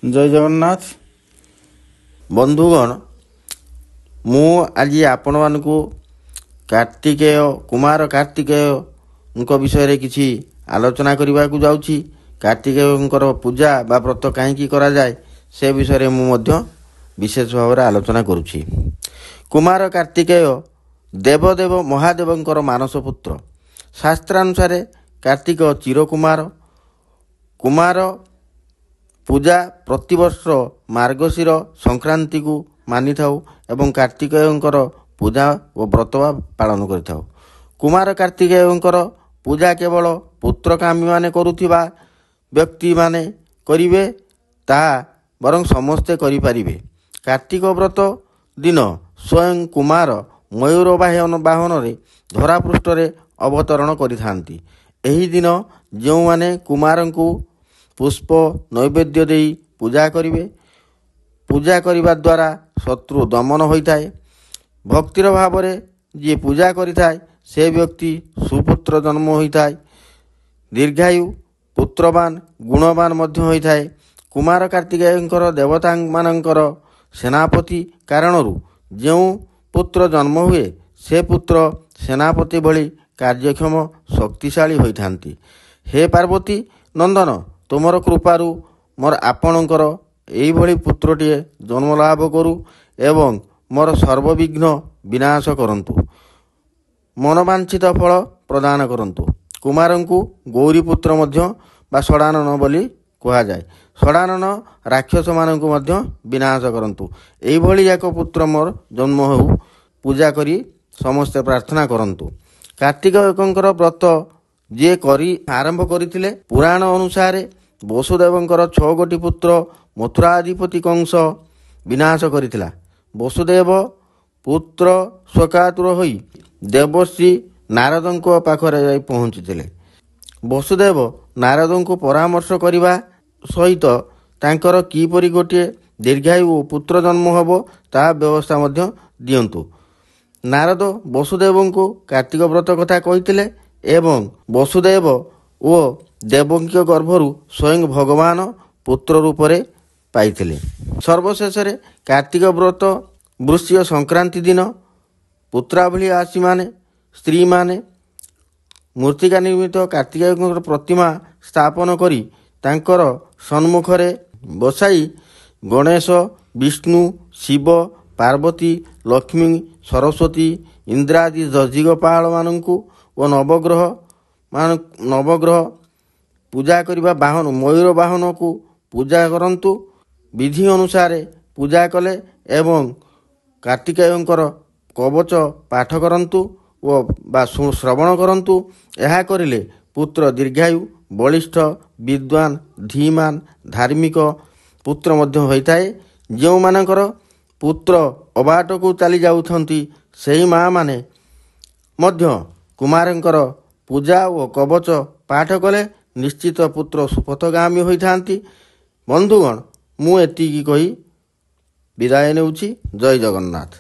ଜୟ ଜଗନ୍ନାଥ। ବନ୍ଧୁଗଣ, ମୁଁ ଆଜି ଆପଣମାନଙ୍କୁ କୁମାର କାର୍ତ୍ତିକେୟଙ୍କ ବିଷୟରେ କିଛି ଆଲୋଚନା କରିବାକୁ ଯାଉଛି। କାର୍ତ୍ତିକେୟଙ୍କର ପୂଜା ବା ବ୍ରତ କାହିଁକି କରାଯାଏ ସେ ବିଷୟରେ ମୁଁ ମଧ୍ୟ ବିଶେଷ ଭାବରେ ଆଲୋଚନା କରୁଛି। କୁମାର କାର୍ତ୍ତିକେୟ ଦେବଦେବ ମହାଦେବଙ୍କର ମାନସ ପୁତ୍ର। ଶାସ୍ତ୍ରାନୁସାରେ କାର୍ତ୍ତିକ ଚିରକୁମାର। କୁମାର ପୂଜା ପ୍ରତିବର୍ଷ ମାର୍ଗଶିର ସଂକ୍ରାନ୍ତିକୁ ମାନିଥାଉ ଏବଂ କାର୍ତ୍ତିକେୟଙ୍କର ପୂଜା ଓ ବ୍ରତ ପାଳନ କରିଥାଉ। କୁମାର କାର୍ତ୍ତିକେୟଙ୍କର ପୂଜା କେବଳ ପୁତ୍ରକାମୀମାନେ କରୁଥିବା ବ୍ୟକ୍ତିମାନେ କରିବେ, ତାହା ବରଂ ସମସ୍ତେ କରିପାରିବେ। କାର୍ତ୍ତିକ ବ୍ରତ ଦିନ ସ୍ୱୟଂ କୁମାର ମୟୂର ବାହନରେ ଧରାପୃଷ୍ଠରେ ଅବତରଣ କରିଥାନ୍ତି। ଏହି ଦିନ ଯେଉଁମାନେ କୁମାରଙ୍କୁ ପୁଷ୍ପ ନୈବେଦ୍ୟ ଦେଇ ପୂଜା କରିବେ, ପୂଜା କରିବା ଦ୍ୱାରା ଶତ୍ରୁ ଦମନ ହୋଇଥାଏ। ଭକ୍ତିର ଭାବରେ ଯିଏ ପୂଜା କରିଥାଏ ସେ ବ୍ୟକ୍ତି ସୁପୁତ୍ର ଜନ୍ମ ହୋଇଥାଏ, ଦୀର୍ଘାୟୁ, ପୁତ୍ରବାନ, ଗୁଣବାନ ମଧ୍ୟ ହୋଇଥାଏ। କୁମାର କାର୍ତ୍ତିକେୟଙ୍କର ଦେବତାମାନଙ୍କର ସେନାପତି କାରଣରୁ ଯେଉଁ ପୁତ୍ର ଜନ୍ମ ହୁଏ ସେ ପୁତ୍ର ସେନାପତି ଭଳି କାର୍ଯ୍ୟକ୍ଷମ ଶକ୍ତିଶାଳୀ ହୋଇଥାନ୍ତି। ହେ ପାର୍ବତୀ ନନ୍ଦନ, ତୁମର କୃପାରୁ ମୋର ଆପଣଙ୍କର ଏଇଭଳି ପୁତ୍ରଟିଏ ଜନ୍ମ ଲାଭ କରୁ ଏବଂ ମୋର ସର୍ବବିଘ୍ନ ବିନାଶ କରନ୍ତୁ, ମନବାଞ୍ଛିତ ଫଳ ପ୍ରଦାନ କରନ୍ତୁ। କୁମାରଙ୍କୁ ଗୌରୀପୁତ୍ର ମଧ୍ୟ ବା ଷଡ଼ାନନ ବୋଲି କୁହାଯାଏ। ଷଡ଼ାନନ ରାକ୍ଷସମାନଙ୍କୁ ମଧ୍ୟ ବିନାଶ କରନ୍ତୁ। ଏଇଭଳି ଏକ ପୁତ୍ର ମୋର ଜନ୍ମ ହେଉ, ପୂଜା କରି ସମସ୍ତେ ପ୍ରାର୍ଥନା କରନ୍ତୁ। କାର୍ତ୍ତିକେୟଙ୍କର ବ୍ରତ ଯିଏ ଆରମ୍ଭ କରିଥିଲେ, ପୁରାଣ ଅନୁସାରେ ବସୁଦେବଙ୍କର 6 ଗୋଟି ପୁତ୍ର ମଥୁରାଧିପତି କଂସ ବିନାଶ କରିଥିଲା। ବସୁଦେବ ପୁତ୍ର ଶୋକାତୁର ହୋଇ ଦେବଶ୍ରୀ ନାରଦଙ୍କ ପାଖରେ ଯାଇ ପହଞ୍ଚିଥିଲେ। ବସୁଦେବ ନାରଦଙ୍କୁ ପରାମର୍ଶ କରିବା ସହିତ ତାଙ୍କର କିପରି ଗୋଟିଏ ଦୀର୍ଘାୟୁ ପୁତ୍ର ଜନ୍ମ ହେବ ତାହା ବ୍ୟବସ୍ଥା ମଧ୍ୟ ଦିଅନ୍ତୁ। ନାରଦ ବସୁଦେବଙ୍କୁ କାର୍ତ୍ତିକ ବ୍ରତ କଥା କହିଥିଲେ ଏବଂ ବସୁଦେବ ଓ ଦେବକୀଙ୍କ ଗର୍ଭରୁ ସ୍ୱୟଂ ଭଗବାନ ପୁତ୍ର ରୂପରେ ପାଇଥିଲେ। ସର୍ବଶେଷରେ କାର୍ତ୍ତିକ ବ୍ରତ ବୃଶ୍ଚିକ ସଂକ୍ରାନ୍ତି ଦିନ ପୁତ୍ରାଭିଳାଷୀମାନେ ସ୍ତ୍ରୀମାନେ ମୃତ୍ତିକା ନିର୍ମିତ କାର୍ତ୍ତିକେୟଙ୍କର ପ୍ରତିମା ସ୍ଥାପନ କରି ତାଙ୍କର ସମ୍ମୁଖରେ ବସାଇ ଗଣେଶ, ବିଷ୍ଣୁ, ଶିବ, ପାର୍ବତୀ, ଲକ୍ଷ୍ମୀ, ସରସ୍ୱତୀ, ଇନ୍ଦ୍ରାଦି ଦଧିଗୋପାଳମାନଙ୍କୁ ଓ ନବଗ୍ରହ ପୂଜା କରିବା ମୟୂର ବାହନକୁ ପୂଜା କରନ୍ତୁ। ବିଧି ଅନୁସାରେ ପୂଜା କଲେ ଏବଂ କାର୍ତ୍ତିକେୟଙ୍କର କବଚ ପାଠ କରନ୍ତୁ ବା ଶ୍ରବଣ କରନ୍ତୁ। ଏହା କରିଲେ ପୁତ୍ର ଦୀର୍ଘାୟୁ, ବଳିଷ୍ଠ, ବିଦ୍ୱାନ, ଧୀମାନ, ଧାର୍ମିକ ପୁତ୍ର ମଧ୍ୟ ହୋଇଥାଏ। ଯେଉଁମାନଙ୍କର ପୁତ୍ର ଅବାଟକୁ ଚାଲି ଯାଉଛନ୍ତି ସେହି ମା'ମାନେ ମଧ୍ୟ କୁମାରଙ୍କର ପୂଜା ଓ କବଚ ପାଠ କଲେ ନିଶ୍ଚିତ ପୁତ୍ର ସୁପଥଗାମୀ ହୋଇଥାନ୍ତି। ବନ୍ଧୁଗଣ, ମୁଁ ଏତିକି କହି ବିଦାୟ ନେଉଛି। ଜୟ ଜଗନ୍ନାଥ।